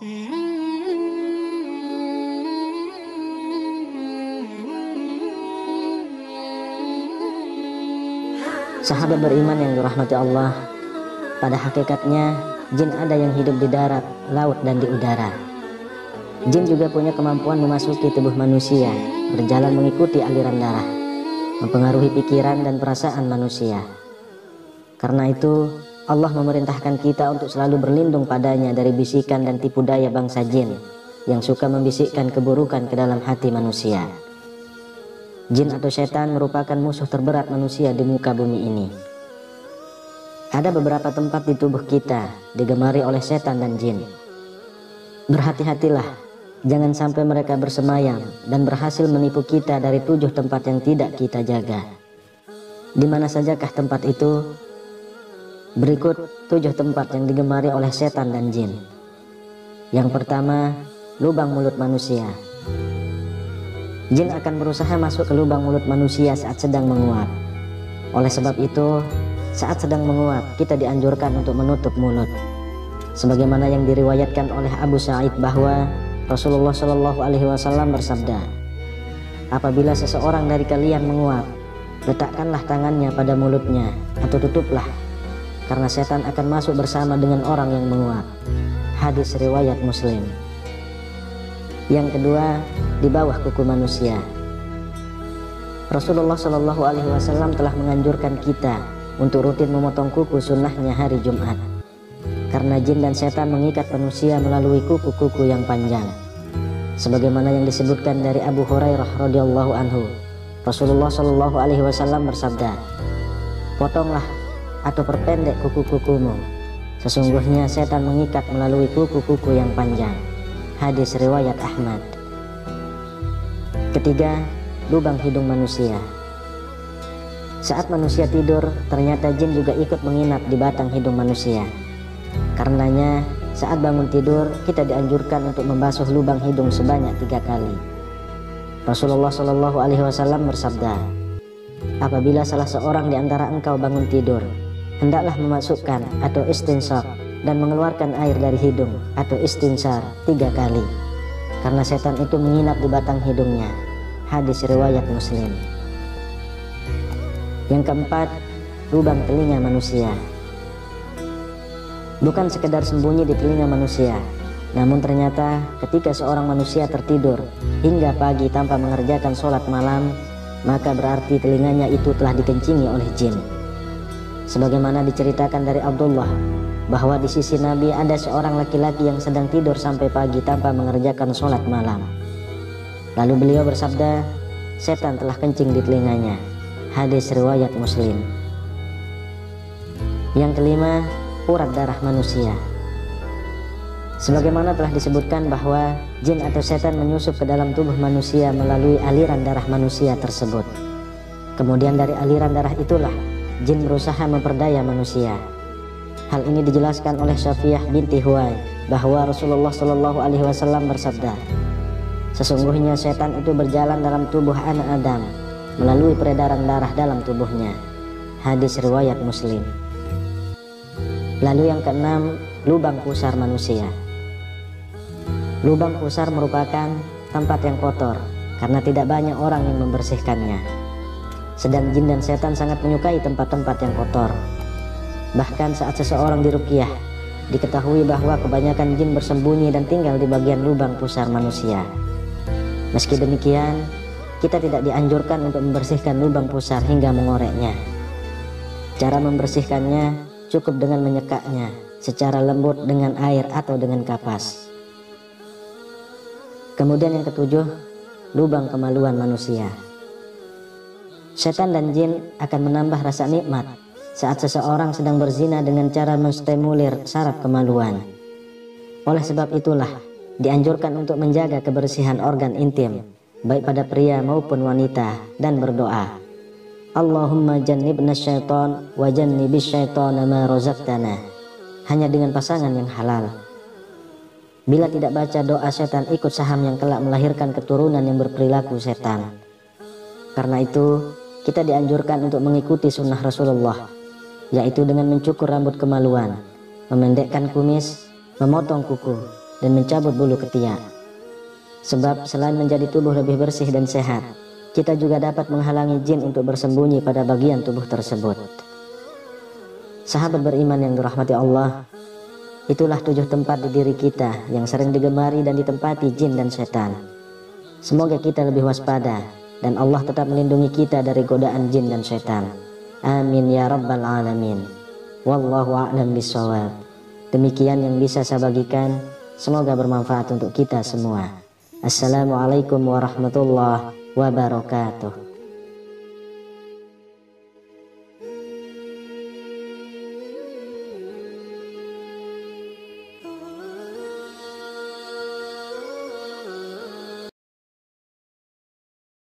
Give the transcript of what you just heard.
Sahabat beriman yang dirahmati Allah, pada hakikatnya jin ada yang hidup di darat, laut, dan di udara. Jin juga punya kemampuan memasuki tubuh manusia, berjalan mengikuti aliran darah, mempengaruhi pikiran dan perasaan manusia. Karena itu, Allah memerintahkan kita untuk selalu berlindung padanya dari bisikan dan tipu daya bangsa jin yang suka membisikkan keburukan ke dalam hati manusia. Jin atau setan merupakan musuh terberat manusia di muka bumi ini. Ada beberapa tempat di tubuh kita digemari oleh setan dan jin. Berhati-hatilah, jangan sampai mereka bersemayam dan berhasil menipu kita dari 7 tempat yang tidak kita jaga. Di mana sajakah tempat itu? Berikut 7 tempat yang digemari oleh setan dan jin. Yang pertama, lubang mulut manusia. Jin akan berusaha masuk ke lubang mulut manusia saat sedang menguap. Oleh sebab itu, saat sedang menguap, kita dianjurkan untuk menutup mulut. Sebagaimana yang diriwayatkan oleh Abu Sa'id bahwa Rasulullah Shallallahu Alaihi Wasallam bersabda, apabila seseorang dari kalian menguap, letakkanlah tangannya pada mulutnya atau tutuplah, karena setan akan masuk bersama dengan orang yang menguap. Hadis riwayat Muslim. Yang kedua, di bawah kuku manusia. Rasulullah Shallallahu Alaihi Wasallam telah menganjurkan kita untuk rutin memotong kuku sunnahnya hari Jumat, karena jin dan setan mengikat manusia melalui kuku-kuku yang panjang. Sebagaimana yang disebutkan dari Abu Hurairah radhiyallahu anhu, Rasulullah Shallallahu Alaihi Wasallam bersabda, potonglah atau perpendek kuku-kukumu, sesungguhnya setan mengikat melalui kuku-kuku yang panjang. Hadis riwayat Ahmad. Ketiga, lubang hidung manusia. Saat manusia tidur, ternyata jin juga ikut menginap di batang hidung manusia. Karenanya, saat bangun tidur, kita dianjurkan untuk membasuh lubang hidung sebanyak 3 kali. Rasulullah Shallallahu Alaihi Wasallam bersabda, apabila salah seorang di antara engkau bangun tidur, hendaklah memasukkan atau istinshaq dan mengeluarkan air dari hidung atau istinsar 3 kali, karena setan itu menginap di batang hidungnya. Hadis riwayat Muslim. Yang keempat, lubang telinga manusia. Bukan sekedar sembunyi di telinga manusia, namun ternyata ketika seorang manusia tertidur hingga pagi tanpa mengerjakan sholat malam, maka berarti telinganya itu telah dikencingi oleh jin. Sebagaimana diceritakan dari Abdullah, bahwa di sisi Nabi ada seorang laki-laki yang sedang tidur sampai pagi tanpa mengerjakan sholat malam. Lalu beliau bersabda, setan telah kencing di telinganya. Hadis riwayat Muslim. Yang kelima, urat darah manusia. Sebagaimana telah disebutkan bahwa jin atau setan menyusup ke dalam tubuh manusia melalui aliran darah manusia tersebut. Kemudian dari aliran darah itulah jin berusaha memperdaya manusia. Hal ini dijelaskan oleh Safiyah binti Huwai bahwa Rasulullah Shallallahu Alaihi Wasallam bersabda, sesungguhnya setan itu berjalan dalam tubuh anak Adam melalui peredaran darah dalam tubuhnya. Hadis riwayat Muslim. Lalu yang keenam, lubang pusar manusia. Lubang pusar merupakan tempat yang kotor karena tidak banyak orang yang membersihkannya. Sedang jin dan setan sangat menyukai tempat-tempat yang kotor. Bahkan saat seseorang diruqyah, diketahui bahwa kebanyakan jin bersembunyi dan tinggal di bagian lubang pusar manusia. Meski demikian, kita tidak dianjurkan untuk membersihkan lubang pusar hingga mengoreknya. Cara membersihkannya cukup dengan menyekaknya secara lembut dengan air atau dengan kapas. Kemudian yang ketujuh, lubang kemaluan manusia. Setan dan jin akan menambah rasa nikmat saat seseorang sedang berzina dengan cara menstimulir saraf kemaluan. Oleh sebab itulah dianjurkan untuk menjaga kebersihan organ intim baik pada pria maupun wanita dan berdoa, Allahumma jannibna syaitan wa jannibis syaitana ma razaqtana, hanya dengan pasangan yang halal. Bila tidak baca doa, setan ikut saham yang kelak melahirkan keturunan yang berperilaku setan. Karena itu kita dianjurkan untuk mengikuti sunnah Rasulullah, yaitu dengan mencukur rambut kemaluan, memendekkan kumis, memotong kuku, dan mencabut bulu ketiak. Sebab selain menjadi tubuh lebih bersih dan sehat, kita juga dapat menghalangi jin untuk bersembunyi pada bagian tubuh tersebut. Sahabat beriman yang dirahmati Allah, itulah 7 tempat di diri kita yang sering digemari dan ditempati jin dan setan. Semoga kita lebih waspada dan Allah tetap melindungi kita dari godaan jin dan setan. Amin ya rabbal alamin. Wallahu a'lam bishawab. Demikian yang bisa saya bagikan, semoga bermanfaat untuk kita semua. Assalamualaikum warahmatullahi wabarakatuh.